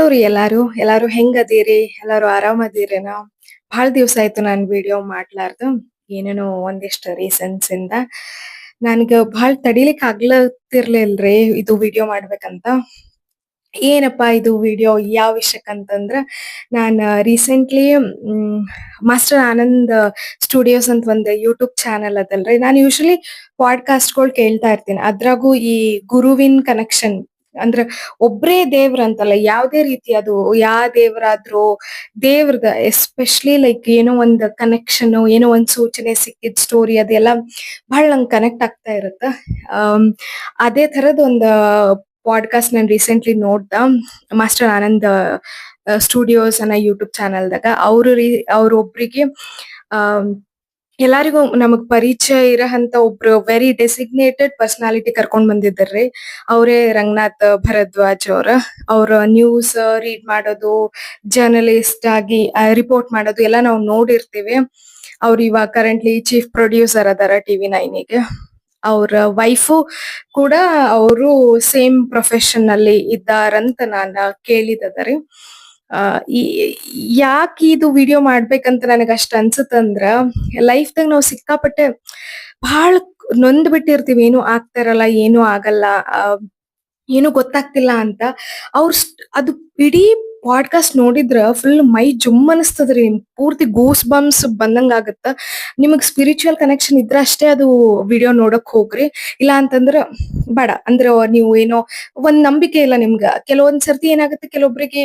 Hello ರೀ ಎಲ್ಲಾರು ಹೆಂಗದೀರಿ? ಎಲ್ಲಾರು ಆರಾಮದೀರೇನೋ? ಭಾಳ ದಿವ್ಸ ಆಯ್ತು ನಾನ್ ವಿಡಿಯೋ ಮಾಡ್ಲಾರ್ದು. ಏನೇನೋ ಒಂದಿಷ್ಟು ರೀಸನ್ಸ್ ಇಂದ ನನ್ಗ ಭಾಳ ತಡಿಲಿಕ್ ಆಗ್ಲತಿರ್ಲಿಲ್ರಿ ಇದು ವಿಡಿಯೋ ಮಾಡ್ಬೇಕಂತ. ಏನಪ್ಪಾ ಇದು ವಿಡಿಯೋ ಯಾವ ವಿಷಯಕ್ಕಂತಂದ್ರ ನಾನ್ ರೀಸೆಂಟ್ಲಿ ಮಾಸ್ಟರ್ ಆನಂದ್ ಸ್ಟುಡಿಯೋಸ್ ಅಂತ ಒಂದ್ ಯೂಟ್ಯೂಬ್ ಚಾನೆಲ್ ಅದಲ್ರಿ. ನಾನ್ ಯೂಶುವಲಿ ಪಾಡ್‌ಕಾಸ್ಟ್‌ಗೊಳ್ ಕೇಳ್ತಾ ಇರ್ತೀನಿ. ಅದ್ರಾಗೂ ಈ ಗುರುವಿನ್ ಕನೆಕ್ಷನ್ ಅಂದ್ರ ಒಬ್ರೇ ದೇವ್ರ ಅಂತಲ್ಲ, ಯಾವ್ದೇ ರೀತಿ ಅದು ದೇವ್ರಾದ್ರೂ ದೇವ್ರದ ಎಸ್ಪೆಷಲಿ ಲೈಕ್ ಏನೋ ಒಂದ್ ಕನೆಕ್ಷನ್, ಏನೋ ಒಂದ್ ಸೂಚನೆ ಸಿಕ್ಕಿದ್ ಸ್ಟೋರಿ ಅದೆಲ್ಲ ಬಹಳ ನಂಗ್ ಕನೆಕ್ಟ್ ಆಗ್ತಾ ಇರುತ್ತ. ಆಮ್, ಅದೇ ತರದ್ ಒಂದ್ ಪಾಡ್ಕಾಸ್ಟ್ ನಾನ್ ರೀಸೆಂಟ್ಲಿ ನೋಡ್ದ. ಮಾಸ್ಟರ್ ಆನಂದ್ ಸ್ಟುಡಿಯೋಸ್ ಅನ್ನೋ ಯೂಟ್ಯೂಬ್ ಚಾನೆಲ್ದಾಗ ಅವ್ರೊಬ್ರಿಗೆ ಆಮ್, ಎಲ್ಲಾರಿಗೂ ನಮಗ್ ಪರಿಚಯ ಇರೋಂತ ಒಬ್ರು ವೆರಿ ಡೆಸಿಗ್ನೇಟೆಡ್ ಪರ್ಸನಾಲಿಟಿ ಕರ್ಕೊಂಡ್ ಬಂದಿದ್ದಾರ್ರಿ. ಅವರೇ ರಂಗನಾಥ್ ಭರದ್ವಾಜ್ ಅವ್ರ ನ್ಯೂಸ್ ರೀಡ್ ಮಾಡೋದು, ಜರ್ನಲಿಸ್ಟ್ ಆಗಿ ರಿಪೋರ್ಟ್ ಮಾಡೋದು ಎಲ್ಲ ನಾವು ನೋಡಿರ್ತೀವಿ. ಅವ್ರು ಇವಾಗ ಕರೆಂಟ್ಲಿ ಚೀಫ್ ಪ್ರೊಡ್ಯೂಸರ್ ಅದಾರ TV9ಗೆ. ಅವ್ರ ವೈಫು ಕೂಡ ಅವರು ಸೇಮ್ ಪ್ರೊಫೆಷನ್ ಅಲ್ಲಿ ಇದ್ದಾರಂತ ನಾನ್ ಕೇಳಿದದರಿ. ಈ ಯಾಕೆ ಇದು ವಿಡಿಯೋ ಮಾಡ್ಬೇಕಂತ ನನಗ್ ಅಷ್ಟ್ ಅನ್ಸುತ್ತಂದ್ರ, ಲೈಫ್ದಾಗ ನಾವು ಸಿಕ್ಕಾಪಟ್ಟೆ ಬಹಳ ನೊಂದ್ ಬಿಟ್ಟಿರ್ತೀವಿ, ಏನು ಆಗ್ತಿರಲ್ಲ, ಏನು ಆಗಲ್ಲ, ಏನು ಗೊತ್ತಾಗ್ತಿಲ್ಲ ಅಂತ. ಅದು ಇಡೀ ಪಾಡ್ಕಾಸ್ಟ್ ನೋಡಿದ್ರ ಫುಲ್ ಮೈ ಜುಮ್ ಅನಿಸ್ತದ್ರಿ. ಪೂರ್ತಿ ಗೂಸ್ ಬಂಪ್ಸ್ ಬಂದಂಗ ಆಗತ್ತ. ನಿಮಗ್ ಸ್ಪಿರಿಚುವಲ್ ಕನೆಕ್ಷನ್ ಇದ್ರ ಅಷ್ಟೇ ಅದು ವಿಡಿಯೋ ನೋಡಕ್ ಹೋಗ್ರಿ. ಇಲ್ಲ ಅಂತಂದ್ರ ಬೇಡ. ಅಂದ್ರ ನೀವು ಏನೋ ಒಂದ್ ನಂಬಿಕೆ ಇಲ್ಲ ನಿಮ್ಗ. ಕೆಲವೊಂದ್ ಸರ್ತಿ ಏನಾಗುತ್ತೆ, ಕೆಲವೊಬ್ರಿಗೆ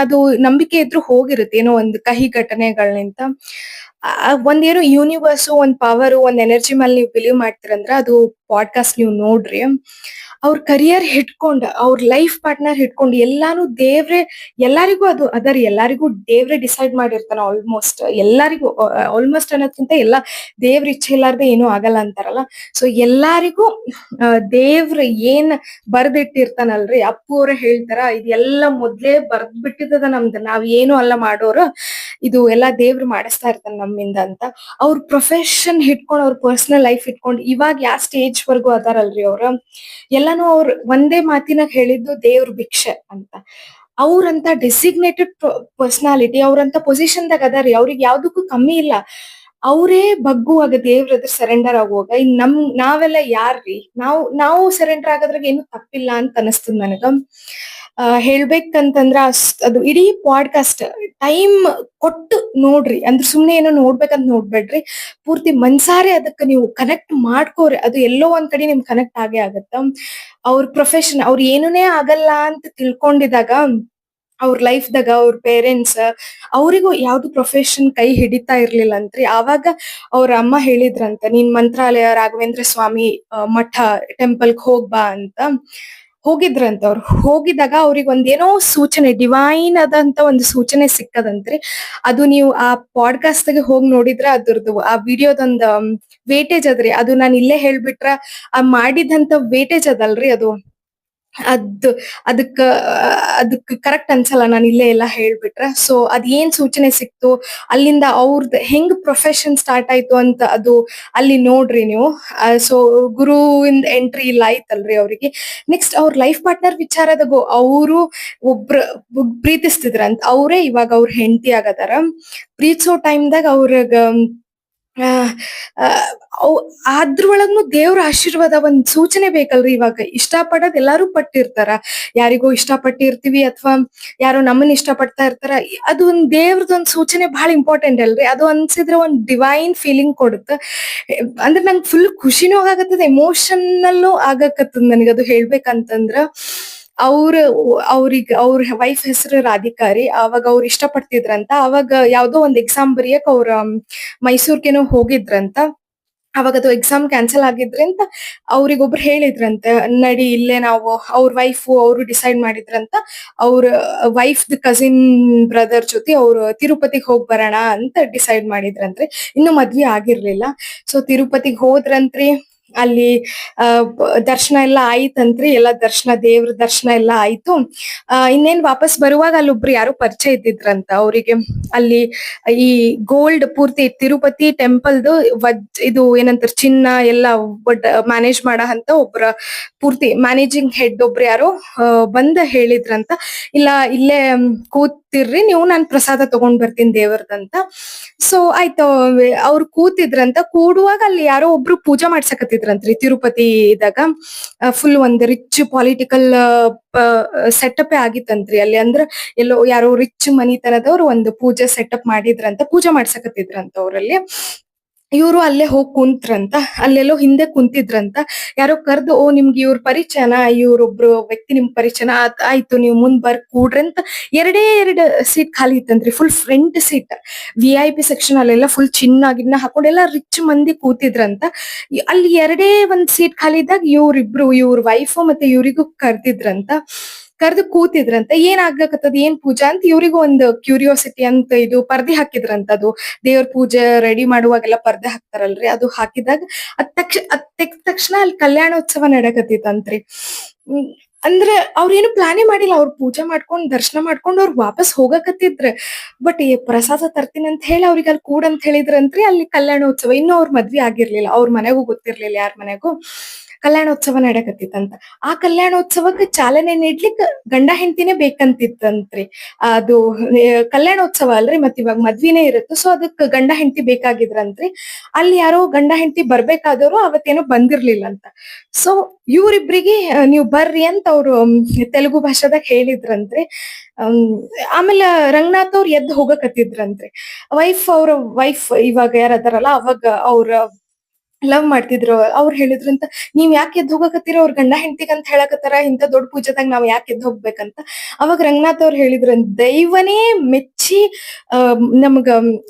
ಅದು ನಂಬಿಕೆ ಇದ್ರು ಹೋಗಿರುತ್ತೆ ಏನೋ ಒಂದ್ ಕಹಿ ಘಟನೆಗಳಿಂದ. ಒಂದೇನೋ ಯೂನಿವರ್ಸ್, ಒಂದ್ ಪವರ್, ಒಂದ್ ಎನರ್ಜಿ ಮೇಲೆ ನೀವು ಬಿಲೀವ್ ಮಾಡ್ತೀರಂದ್ರ ಅದು ಪಾಡ್ಕಾಸ್ಟ್ ನೀವು ನೋಡ್ರಿ. ಅವ್ರ ಕರಿಯರ್ ಹಿಡ್ಕೊಂಡ್, ಅವ್ರ ಲೈಫ್ ಪಾರ್ಟ್ನರ್ ಹಿಡ್ಕೊಂಡು ಎಲ್ಲಾನು ದೇವ್ರೆ ಎಲ್ಲಾರಿಗೂ ಅದು ಅದರಿ. ಎಲ್ಲಾರಿಗೂ ದೇವ್ರೆ ಡಿಸೈಡ್ ಮಾಡಿರ್ತಾನ. ಆಲ್ಮೋಸ್ಟ್ ಎಲ್ಲಾರಿಗೂ, ಆಲ್ಮೋಸ್ಟ್ ಅನ್ನೋದ್ಕಿಂತ ಎಲ್ಲ ದೇವ್ರ ಇಚ್ಛೆ ಇಲ್ಲಾರ್ದೆ ಏನೂ ಆಗಲ್ಲ ಅಂತಾರಲ್ಲ. ಸೊ ಎಲ್ಲಾರಿಗೂ ದೇವ್ರ ಏನ್ ಬರ್ದಿಟ್ಟಿರ್ತಾನಲ್ರಿ, ಅಪ್ಪು ಅವ್ರ ಹೇಳ್ತಾರ, ಇದೆಲ್ಲ ಮೊದ್ಲೇ ಬರ್ದ್ ಬಿಟ್ಟಿದ್ದದ ನಮ್ದು, ನಾವ್ ಏನು ಅಲ್ಲ ಮಾಡೋರು, ಇದು ಎಲ್ಲಾ ದೇವ್ರು ಮಾಡಿಸ್ತಾ ಇರ್ತಾನ ನಮ್ಮಿಂದ ಅಂತ. ಅವ್ರ ಪ್ರೊಫೆಷನ್ ಹಿಡ್ಕೊಂಡ್, ಅವ್ರ ಪರ್ಸನಲ್ ಲೈಫ್ ಇಟ್ಕೊಂಡ್ ಇವಾಗ ಯಾವ ಸ್ಟೇಜ್ ವರ್ಗು ಅದಾರಲ್ರಿ ಅವ್ರ, ಎಲ್ಲಾನು ಅವ್ರ ಒಂದೇ ಮಾತಿನಾಗ ಹೇಳಿದ್ದು ದೇವ್ರ ಭಿಕ್ಷೆ ಅಂತ. ಅವ್ರಂತ ಡೆಸಿಗ್ನೇಟೆಡ್ ಪರ್ಸನಾಲಿಟಿ, ಅವ್ರಂತ ಪೊಸಿಷನ್ದಾಗ ಅದಾರಿ, ಅವ್ರಿಗೆ ಯಾವ್ದಕ್ಕೂ ಕಮ್ಮಿ ಇಲ್ಲ. ಅವರೇ ಬಗ್ಗುವಾಗ ದೇವ್ರ ಎದುರು ಸರೆಂಡರ್ ಆಗುವಾಗ ನಾವೆಲ್ಲ ಯಾರ್ರಿ? ನಾವು ಸರೆಂಡರ್ ಆಗೋದ್ರಾಗ ಏನು ತಪ್ಪಿಲ್ಲ ಅಂತ ಅನಸ್ತದ ನನಗ. ಹೇಳ್ಬೇಕಂತಂದ್ರ ಅದು ಇಡೀ ಪಾಡ್ಕಾಸ್ಟ್ ಟೈಮ್ ಕೊಟ್ಟು ನೋಡ್ರಿ. ಅಂದ್ರೆ ಸುಮ್ನೆ ಏನೋ ನೋಡ್ಬೇಕಂತ ನೋಡ್ಬೇಡ್ರಿ, ಪೂರ್ತಿ ಮನ್ಸಾರೆ ಅದಕ್ಕ ನೀವು ಕನೆಕ್ಟ್ ಮಾಡ್ಕೋರಿ. ಅದು ಎಲ್ಲೋ ಒಂದ್ ಕಡೆ ನಿಮ್ ಕನೆಕ್ಟ್ ಆಗೇ ಆಗತ್ತ. ಅವ್ರ ಪ್ರೊಫೆಷನ್, ಅವ್ರ ಏನೂನೇ ಆಗಲ್ಲ ಅಂತ ತಿಳ್ಕೊಂಡಿದಾಗ ಅವ್ರ ಲೈಫ್ದಾಗ ಅವ್ರ ಪೇರೆಂಟ್ಸ್ ಅವ್ರಿಗೂ ಯಾವ್ದು ಪ್ರೊಫೆಷನ್ ಕೈ ಹಿಡಿತಾ ಇರ್ಲಿಲ್ಲ ಅಂತ್ರಿ. ಆವಾಗ ಅವ್ರ ಅಮ್ಮ ಹೇಳಿದ್ರಂತ, ನೀನ್ ಮಂತ್ರಾಲಯ ರಾಘವೇಂದ್ರ ಸ್ವಾಮಿ ಮಠ ಟೆಂಪಲ್ಗ್ ಹೋಗ್ಬಾ ಅಂತ. ಹೋಗಿದ್ರಂತ. ಅವ್ರು ಹೋಗಿದಾಗ ಅವ್ರಿಗೆ ಒಂದೇನೋ ಸೂಚನೆ, ಡಿವೈನ್ ಆದಂತ ಒಂದು ಸೂಚನೆ ಸಿಕ್ಕದಂತ್ರಿ. ಅದು ನೀವು ಆ ಪಾಡ್ಕಾಸ್ಟ್ ಗೆ ಹೋಗಿ ನೋಡಿದ್ರ ಅದ್ರದ್ದು ಆ ವಿಡಿಯೋದೊಂದ್ ವೇಟೇಜ್ ಅದ್ರಿ. ಅದು ನಾನ್ ಇಲ್ಲೇ ಹೇಳ್ಬಿಟ್ರ ಆ ಮಾಡಿದಂತ ವೇಟೇಜ್ ಅದಲ್ರಿ, ಅದು ಅದ್ ಅದಕ್ಕ ಕರೆಕ್ಟ್ ಅನ್ಸಲ್ಲ ನಾನ್ ಇಲ್ಲೇ ಎಲ್ಲಾ ಹೇಳ್ಬಿಟ್ರ. ಸೊ ಅದ್ ಏನ್ ಸೂಚನೆ ಸಿಕ್ತು, ಅಲ್ಲಿಂದ ಅವ್ರದ್ ಹೆಂಗ್ ಪ್ರೊಫೆಷನ್ ಸ್ಟಾರ್ಟ್ ಆಯ್ತು ಅಂತ ಅದು ಅಲ್ಲಿ ನೋಡ್ರಿ ನೀವು. ಸೊ ಗುರುವಿಂದ ಎಂಟ್ರಿ ಇಲ್ಲ ಆಯ್ತಲ್ರಿ ಅವ್ರಿಗೆ. ನೆಕ್ಸ್ಟ್ ಅವ್ರ ಲೈಫ್ ಪಾರ್ಟ್ನರ್ ವಿಚಾರದಾಗು ಅವರು ಪ್ರೀತಿಸ್ತಿದ್ರಂತ. ಅವರೇ ಇವಾಗ ಅವ್ರ ಹೆಂಡತಿ ಆಗದಾರ. ಪ್ರೀತಿಸೋ ಟೈಮ್ದಾಗ ಅವ್ರಗ ಅದ್ರೊಳಗ್ನು ದೇವ್ರ ಆಶೀರ್ವಾದ ಒಂದ್ ಸೂಚನೆ ಬೇಕಲ್ರಿ. ಇವಾಗ ಇಷ್ಟ ಪಡೋದ್ ಎಲ್ಲಾರು ಪಟ್ಟಿರ್ತಾರ, ಯಾರಿಗೋ ಇಷ್ಟ ಪಟ್ಟಿರ್ತೀವಿ, ಅಥವಾ ಯಾರೋ ನಮ್ಮನ್ನ ಇಷ್ಟ ಪಡ್ತಾ ಇರ್ತಾರ. ಅದು ಒಂದ್ ದೇವ್ರದೊಂದ್ ಸೂಚನೆ ಬಹಳ ಇಂಪಾರ್ಟೆಂಟ್ ಅಲ್ರಿ. ಅದು ಅನ್ಸಿದ್ರೆ ಒಂದ್ ಡಿವೈನ್ ಫೀಲಿಂಗ್ ಕೊಡುತ್ತ. ಅಂದ್ರೆ ನಂಗೆ ಫುಲ್ ಖುಷಿನೂ ಆಗತ್ತದ, ಎಮೋಷನಲ್ಲೂ ಆಗಕತ್ತದ ನನಗದು ಹೇಳ್ಬೇಕಂತಂದ್ರ. ಅವ್ರ ವೈಫ್ ಹೆಸರು ರಾಧಿಕಾರಿ. ಅವಾಗ ಅವ್ರು ಇಷ್ಟ ಪಡ್ತಿದ್ರಂತ. ಅವಾಗ ಯಾವ್ದೋ ಒಂದ್ ಎಕ್ಸಾಮ್ ಬರಿಯಕ್ ಅವ್ರ ಮೈಸೂರ್ಗೇನೋ ಹೋಗಿದ್ರಂತ. ಅವಾಗ ಅದು ಎಕ್ಸಾಮ್ ಕ್ಯಾನ್ಸಲ್ ಆಗಿದ್ರಂತ. ಅವ್ರಿಗೊಬ್ರು ಹೇಳಿದ್ರಂತೆ, ನಡಿ ಇಲ್ಲೇ ನಾವು, ಅವ್ರ ವೈಫು ಅವರು ಡಿಸೈಡ್ ಮಾಡಿದ್ರಂತ, ಅವ್ರ ವೈಫ್ದ್ ಕಸಿನ್ ಬ್ರದರ್ ಜೊತೆ ಅವ್ರು ತಿರುಪತಿಗೆ ಹೋಗ್ ಬರೋಣ ಅಂತ ಡಿಸೈಡ್ ಮಾಡಿದ್ರಂತ್ರಿ. ಇನ್ನು ಮದ್ವೆ ಆಗಿರ್ಲಿಲ್ಲ. ಸೊ ತಿರುಪತಿಗೆ ಹೋದ್ರಂತ್ರಿ. ಅಲ್ಲಿ ದರ್ಶನ ಎಲ್ಲ ಆಯ್ತಂತ್ರಿ. ಎಲ್ಲ ದರ್ಶನ, ದೇವ್ರ ದರ್ಶನ ಎಲ್ಲ ಆಯ್ತು. ಇನ್ನೇನ್ ವಾಪಸ್ ಬರುವಾಗ ಅಲ್ಲೊಬ್ರು ಯಾರೋ ಪರಿಚಯ ಇದ್ದಿದ್ರಂತ ಅವ್ರಿಗೆ. ಅಲ್ಲಿ ಈ ಗೋಲ್ಡ್ ಪೂರ್ತಿ ತಿರುಪತಿ ಟೆಂಪಲ್ದು ಇದು ಏನಂತಾರ ಚಿನ್ನ ಎಲ್ಲ ಮ್ಯಾನೇಜ್ ಮಾಡೋ ಅಂತ ಒಬ್ರ ಪೂರ್ತಿ ಮ್ಯಾನೇಜಿಂಗ್ ಹೆಡ್ ಒಬ್ರು ಯಾರೋ ಬಂದ್ ಹೇಳಿದ್ರಂತ, ಇಲ್ಲ ಇಲ್ಲೇ ಕೂತಿರ್ರಿ ನೀವು, ನಾನ್ ಪ್ರಸಾದ ತಗೊಂಡ್ ಬರ್ತೀನಿ ದೇವ್ರದಂತ. ಸೊ ಆಯ್ತು, ಅವ್ರು ಕೂತಿದ್ರಂತ. ಕೂಡುವಾಗ ಅಲ್ಲಿ ಯಾರೋ ಒಬ್ರು ಪೂಜಾ ಮಾಡ್ಸಕತ್ತಿದ್ರಂತ್ರಿ ತಿರುಪತಿ ಇದಾಗ. ಫುಲ್ ಒಂದ್ ರಿಚ್ ಪೊಲಿಟಿಕಲ್ ಸೆಟಪ್ ಆಗಿತ್ತಂತ್ರಿ ಅಲ್ಲಿ. ಅಂದ್ರ ಎಲ್ಲೋ ಯಾರೋ ರಿಚ್ ಮನಿತನದವ್ರು ಒಂದು ಪೂಜೆ ಸೆಟಪ್ ಮಾಡಿದ್ರಂತ, ಪೂಜೆ ಮಾಡ್ಸಕತ್ತಿದ್ರಂತ ಅವ್ರಲ್ಲಿ. ಇವ್ರು ಅಲ್ಲೇ ಹೋಗ್ ಕುಂತ್ರಂತ, ಅಲ್ಲೆಲ್ಲೋ ಹಿಂದೆ ಕುಂತಿದ್ರಂತ. ಯಾರೋ ಕರ್ದು, ಓ ನಿಮ್ಗೆ ಇವ್ರ ಪರಿಚಯನ, ಇವ್ರೊಬ್ರು ವ್ಯಕ್ತಿ ನಿಮ್ ಪರಿಚಯನ, ಆಯ್ತು ನೀವು ಮುಂದ್ ಕೂಡ್ರಿ ಅಂತ. ಎರಡು ಸೀಟ್ ಖಾಲಿ ಇತ್ತಂತ್ರಿ, full front seat, VIP section. ಅಲ್ಲೆಲ್ಲ ಫುಲ್ ಚಿನ್ನ ಗಿನ್ನ ಹಾಕೊಂಡೆಲ್ಲ ರಿಚ್ ಮಂದಿ ಕೂತಿದ್ರಂತ. ಅಲ್ಲಿ ಒಂದ್ ಸೀಟ್ ಖಾಲಿ ಇದ್ದಾಗ ಇವ್ರಿಬ್ರು, ಇವ್ರ ವೈಫ್ ಮತ್ತೆ ಇವ್ರಿಗೂ ಕರ್ದಿದ್ರಂತ. ಕರ್ದು ಕೂತಿದ್ರಂತ. ಏನ್ ಆಗ್ಲಕತ್ತದ, ಏನ್ ಪೂಜಾ ಅಂತ ಇವ್ರಿಗೂ ಒಂದು ಕ್ಯೂರಿಯಾಸಿಟಿ ಅಂತ. ಇದು ಪರ್ದೆ ಹಾಕಿದ್ರಂತ, ಅದು ದೇವ್ರ ಪೂಜೆ ರೆಡಿ ಮಾಡುವಾಗೆಲ್ಲ ಪರ್ದೆ ಹಾಕ್ತಾರಲ್ರಿ, ಅದು ಹಾಕಿದಾಗ ಅದ್ ತೆಗ್ದ ತಕ್ಷಣ ಅಲ್ಲಿ ಕಲ್ಯಾಣೋತ್ಸವ ನಡಕತ್ತಿತ್ತಂತ್ರಿ. ಅಂದ್ರೆ ಅವ್ರೇನು ಪ್ಲಾನೇ ಮಾಡಿಲ್ಲ, ಅವ್ರ ಪೂಜೆ ಮಾಡ್ಕೊಂಡ್ ದರ್ಶನ ಮಾಡ್ಕೊಂಡ್ ಅವ್ರ ವಾಪಸ್ ಹೋಗಕತ್ತಿದ್ರ. ಬಟ್ ಪ್ರಸಾದ ತರ್ತೀನಿ ಅಂತ ಹೇಳಿ ಅವ್ರಿಗೆ ಅಲ್ಲಿ ಕೂಡಂತ ಹೇಳಿದ್ರಂತ್ರಿ. ಅಲ್ಲಿ ಕಲ್ಯಾಣೋತ್ಸವ, ಇನ್ನು ಅವ್ರ ಮದ್ವಿ ಆಗಿರ್ಲಿಲ್ಲ, ಅವ್ರ ಮನೆಗೂ ಗೊತ್ತಿರ್ಲಿಲ್ಲ, ಯಾರ ಮನೆಗೂ. ಕಲ್ಯಾಣೋತ್ಸವ ನಡಕತ್ತಿತ್ತಂತ. ಆ ಕಲ್ಯಾಣೋತ್ಸವಕ್ಕೆ ಚಾಲನೆ ನೀಡ್ಲಿಕ್ ಗಂಡ ಹೆಂಡತಿನೇ ಬೇಕಂತಿತ್ತಂತ್ರಿ. ಅದು ಕಲ್ಯಾಣೋತ್ಸವ ಅಲ್ರಿ, ಮತ್ ಇವಾಗ ಮದ್ವಿನೇ ಇರುತ್ತೆ. ಸೊ ಅದಕ್ ಗಂಡ ಹೆಂಡತಿ ಬೇಕಾಗಿದ್ರಂತ್ರಿ. ಅಲ್ಲಿ ಯಾರೋ ಗಂಡ ಹೆಂಡತಿ ಬರ್ಬೇಕಾದವ್ರು ಅವತ್ತೇನೋ ಬಂದಿರ್ಲಿಲ್ಲ ಅಂತ. ಸೊ ಇವ್ರಿಬ್ರಿಗೆ ನೀವ್ ಬರ್ರಿ ಅಂತ ಅವ್ರು ತೆಲುಗು ಭಾಷಾದಾಗ ಹೇಳಿದ್ರಂತ್ರಿ. ಅಮ್, ಆಮೇಲೆ ರಂಗನಾಥ್ ಅವ್ರು ಎದ್ದು ಹೋಗಕತ್ತಿದ್ರಂತ್ರಿ. ಅವ್ರ ವೈಫ್ ಇವಾಗ ಯಾರದಾರಲ್ಲ, ಅವಾಗ ಅವ್ರ ಲವ್ ಮಾಡ್ತಿದ್ರು. ಅವ್ರು ಹೇಳಿದ್ರಂತ, ನೀವ್ ಯಾಕೆ ಎದ್ದು ಹೋಗಕತ್ತೀರ, ಅವ್ರ ಗಂಡ ಹೆಂಡತಿಗ್ ಅಂತ ಹೇಳಕತ್ತಾರ, ಇಂತ ದೊಡ್ಡ ಪೂಜೆದಾಗ ನಾವ್ ಯಾಕೆ ಎದ್ದು ಹೋಗ್ಬೇಕಂತ. ಅವಾಗ ರಂಗನಾಥ್ ಅವ್ರು ಹೇಳಿದ್ರಂತ, ದೈವನೇ ಮೆಚ್ಚಿ ನಮ್ಗ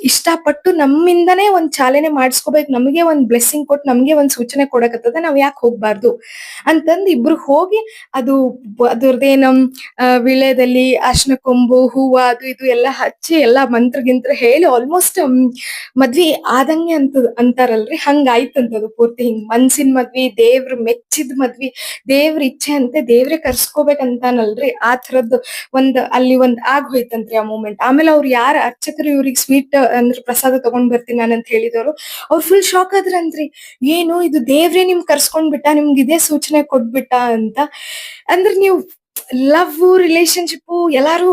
ಇಷ್ಟಪಟ್ಟು ನಮ್ಮಿಂದನೇ ಒಂದ್ ಚಾಲನೆ ಮಾಡಿಸ್ಕೋಬೇಕು, ನಮಗೆ ಒಂದ್ ಬ್ಲೆಸ್ಸಿಂಗ್ ಕೊಟ್ಟು ನಮ್ಗೆ ಒಂದ್ ಸೂಚನೆ ಕೊಡಕತ್ತದ, ನಾವ್ ಯಾಕೆ ಹೋಗ್ಬಾರ್ದು ಅಂತಂದ್ ಇಬ್ರು ಹೋಗಿ ಅದು ಅದ್ರದ್ದೇನ ವಿಳ್ಯದಲ್ಲಿ ಅರ್ಶಿನ ಕೊಂಬು, ಹೂವ, ಅದು ಇದು ಎಲ್ಲಾ ಹಚ್ಚಿ ಎಲ್ಲಾ ಮಂತ್ರ ಹೇಳಿ ಆಲ್ಮೋಸ್ಟ್ ಮದ್ವಿ ಆದಂಗೆ ಅಂತಾರಲ್ರಿ, ಹಂಗ ಆಯ್ತಂತದು ಪೂರ್ತಿ. ಹಿಂಗ್ ಮನ್ಸಿನ ಮದ್ವಿ, ದೇವ್ರ ಮೆಚ್ಚಿದ ಮದ್ವಿ, ದೇವ್ರ ಇಚ್ಛೆ ಅಂತೆ ದೇವ್ರೆ ಕರ್ಸ್ಕೋಬೇಕಂತಾನಲ್ರಿ, ಆ ತರದ್ದು ಅಲ್ಲಿ ಆಗ್ ಹೋಯ್ತಂತ್ರಿ ಆ ಮೂಮೆಂಟ್. ಆಮೇಲೆ ಅವ್ರು ಯಾರ ಅರ್ಚಕರು ಇವ್ರಿಗೆ ಸ್ವೀಟ್ ಅಂದ್ರೆ ಪ್ರಸಾದ ತಗೊಂಡ್ ಬರ್ತೀನಿ ನಾನಂತ ಹೇಳಿದವರು, ಅವ್ರು ಫುಲ್ ಶಾಕ್ ಆದ್ರಂತ್ರಿ. ಏನು ಇದು, ದೇವ್ರೇ ನಿಮ್ ಕರ್ಸ್ಕೊಂಡ್ ಬಿಟ್ಟ, ನಿಮ್ಗೆ ಇದೇ ಸೂಚನೆ ಕೊಟ್ಬಿಟ್ಟ ಅಂತ. ಅಂದ್ರೆ ನೀವು ಲವ್ ರಿಲೇಶನ್ಶಿಪ್ ಎಲ್ಲಾರು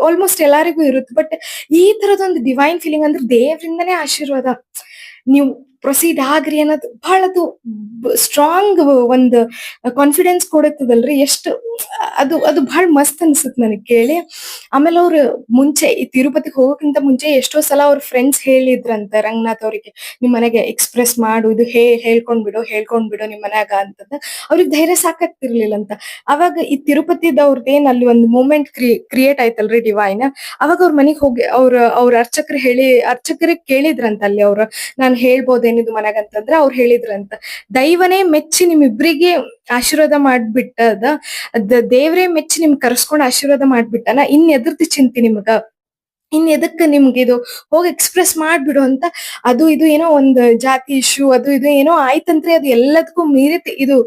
ಆಲ್ಮೋಸ್ಟ್ ಎಲ್ಲರಿಗೂ ಇರುತ್ತೆ. ಬಟ್ ಈ ತರದೊಂದು ಡಿವೈನ್ ಫೀಲಿಂಗ್ ಅಂದ್ರೆ ದೇವ್ರಿಂದನೇ ಆಶೀರ್ವಾದ, ನೀವು ಪ್ರೊಸೀಡ್ ಆಗ್ರಿ ಅನ್ನೋದು ಬಹಳ ಅದು ಸ್ಟ್ರಾಂಗ್ ಒಂದು ಕಾನ್ಫಿಡೆನ್ಸ್ ಕೊಡುತ್ತದಲ್ರಿ. ಎಷ್ಟು ಅದು ಬಹಳ ಮಸ್ತ್ ಅನ್ಸುತ್ತೆ ನನಗ್ ಕೇಳಿ. ಆಮೇಲೆ ಅವ್ರು ಮುಂಚೆ ಈ ತಿರುಪತಿಗೆ ಹೋಗೋಕ್ಕಿಂತ ಮುಂಚೆ ಎಷ್ಟೋ ಸಲ ಅವ್ರ ಫ್ರೆಂಡ್ಸ್ ಹೇಳಿದ್ರಂತ ರಂಗನಾಥ್ ಅವ್ರಿಗೆ, ನಿಮ್ ಮನೆಗೆ ಎಕ್ಸ್ಪ್ರೆಸ್ ಮಾಡು, ಇದು ಹೇಳ್ಕೊಂಡ್ಬಿಡು ನಿಮ್ ಮನ್ಯಾಗ ಅಂತಂದ. ಅವ್ರಿಗೆ ಧೈರ್ಯ ಸಾಕಾಗ್ತಿರ್ಲಿಲ್ಲ ಅಂತ. ಅವಾಗ ಈ ತಿರುಪತಿದವ್ರದ್ದೇನ್ ಅಲ್ಲಿ ಒಂದು ಮೂಮೆಂಟ್ ಕ್ರಿಯೇಟ್ ಆಯ್ತಲ್ರಿ ಡಿವೈನ್. ಅವಾಗ ಅವ್ರ ಮನೆಗ್ ಹೋಗಿ ಅವ್ರ ಅರ್ಚಕರಿಗೆ ಕೇಳಿದ್ರಂತ ಅಲ್ಲಿ ಅವ್ರು, ನಾನ್ ಹೇಳ್ಬೋದೇನಿದು ಮನ್ಯಾಗ ಅಂತಂದ್ರ ಅವ್ರು ಹೇಳಿದ್ರಂತ, ದೈವನೇ ಮೆಚ್ಚಿ ನಿಮ್ಮಿಬ್ರಿಗೆ ಆಶೀರ್ವಾದ ಮಾಡ್ಬಿಟ್ಟದ, ದೇವ್ರೇ ಮೆಚ್ಚಿ ನಿಮ್ ಕರ್ಸ್ಕೊಂಡ್ ಆಶೀರ್ವಾದ ಮಾಡ್ಬಿಟ್ಟನ, ಇನ್ ಎದ್ರದ್ದು ಚಿಂತೆ ನಿಮ್ಗ, ಇನ್ ಎದಕ್ ನಿಮ್ಗೆ ಇದು, ಹೋಗಿ ಎಕ್ಸ್ಪ್ರೆಸ್ ಮಾಡ್ಬಿಡು ಅಂತ. ಅದು ಇದು ಏನೋ ಒಂದ್ ಜಾತಿ ಇಶ್ಯೂ, ಅದು ಇದು ಏನೋ ಆಯ್ತಂತ್ರಿ. ಅದು ಎಲ್ಲದಕ್ಕೂ ಮೀರಿತ್ ಇದು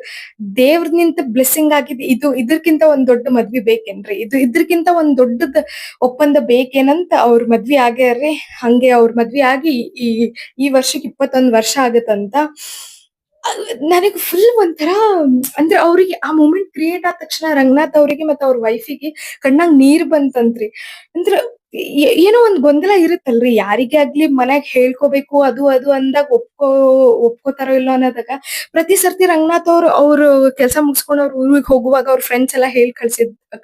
ದೇವ್ರ ನಿಂತ ಬ್ಲೆಸ್ಸಿಂಗ್ ಆಗಿದೆ. ಇದ್ರಕ್ಕಿಂತ ಒಂದ್ ದೊಡ್ಡ ಮದ್ವಿ ಬೇಕೇನ್ರಿ, ಇದ್ರಕ್ಕಿಂತ ಒಂದ್ ದೊಡ್ಡದ ಒಪ್ಪಂದ ಬೇಕೇನಂತ ಅವ್ರ ಮದ್ವಿ ಆಗ್ಯಾರ್ರಿ. ಹಂಗೆ ಅವ್ರ ಮದ್ವಿ ಆಗಿ ಈ ವರ್ಷಕ್ಕೆ 21 ವರ್ಷ ಆಗತ್ತಂತ. ನನಗ್ ಫುಲ್ ಒಂಥರ, ಅಂದ್ರೆ ಅವ್ರಿಗೆ ಆ ಮೂಮೆಂಟ್ ಕ್ರಿಯೇಟ್ ಆದ ತಕ್ಷಣ ರಂಗನಾಥ್ ಅವ್ರಿಗೆ ಮತ್ತೆ ಅವ್ರ ವೈಫಿಗೆ ಕಣ್ಣಾಗ್ ನೀರ್ ಬಂತಂತ್ರಿ. ಅಂದ್ರ ಏನೋ ಒಂದ್ ಗೊಂದಲ ಇರುತ್ತಲ್ರಿ, ಯಾರಿಗೇ ಆಗ್ಲಿ ಮನ್ಯಾಗ ಹೇಳ್ಕೋಬೇಕು ಅದು ಅದು ಅಂದಾಗ ಒಪ್ಕೋತಾರೋ ಇಲ್ಲೋ ಅನ್ನೋದಾಗ, ಪ್ರತಿ ಸರ್ತಿ ರಂಗನಾಥ್ ಅವ್ರು ಕೆಲ್ಸ ಮುಗಿಸ್ಕೊಂಡು ಅವ್ರ ಊರಿಗೆ ಹೋಗುವಾಗ ಅವ್ರ ಫ್ರೆಂಡ್ಸ್ ಎಲ್ಲಾ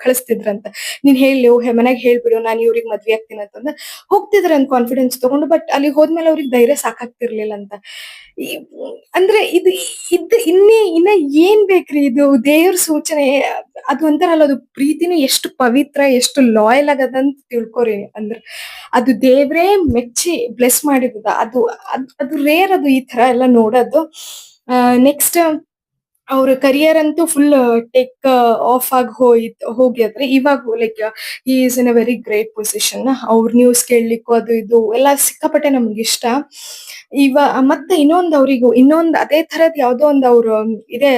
ಕಳಿಸ್ತಿದ್ರಂತ, ನೀನ್ ಮನ್ಯಾಗ ಹೇಳ್ಬಿಡು, ನಾನ್ ಇವ್ರಿಗೆ ಮದ್ವೆ ಆಗ್ತೀನಿ ಅಂತಂದ ಹೋಗ್ತಿದ್ರಂತ ಕಾನ್ಫಿಡೆನ್ಸ್ ತಗೊಂಡು. ಬಟ್ ಅಲ್ಲಿ ಹೋದ್ಮೇಲೆ ಅವ್ರಿಗೆ ಧೈರ್ಯ ಸಾಕಾಗ್ತಿರ್ಲಿಲ್ಲ ಅಂತ. ಈ- ಅಂದ್ರೆ ಇನ್ನ ಏನ್ ಬೇಕ್ರಿ, ಇದು ದೇವ್ರ ಸೂಚನೆ. ಅದು ಅಂತಾರಲ್ಲ, ಅದು ಪ್ರೀತಿನೂ ಎಷ್ಟು ಪವಿತ್ರ, ಎಷ್ಟು ಲಾಯಲ್ ಆಗದಂತ ತಿಳ್ಕೊರಿ. ಅಂದ್ರ ಅದು ದೇವ್ರೇ ಮೆಚ್ಚಿ ಬ್ಲೆಸ್ ಮಾಡಿದ, ಅದು ರೇರ್, ಅದು ಈ ತರ ಎಲ್ಲ ನೋಡೋದು. ನೆಕ್ಸ್ಟ್ ಅವ್ರ ಕರಿಯರ್ ಅಂತೂ ಫುಲ್ ಟೇಕ್ ಆಫ್ ಆಗಿ ಹೋಗ್ಯದ್ರಿ. ಇವಾಗ like he is in a very great position. ಅವ್ರ ನ್ಯೂಸ್ ಕೇಳಲಿಕ್ಕೂ ಅದು ಇದು ಎಲ್ಲ ಸಿಕ್ಕಾಪಟ್ಟೆ ನಮ್ಗೆ ಇಷ್ಟ. ಇವ ಮತ್ತೆ ಇನ್ನೊಂದ್ ಅದೇ ತರದ್ ಯಾವ್ದೋ ಒಂದ್ ಅವ್ರು ಇದೆ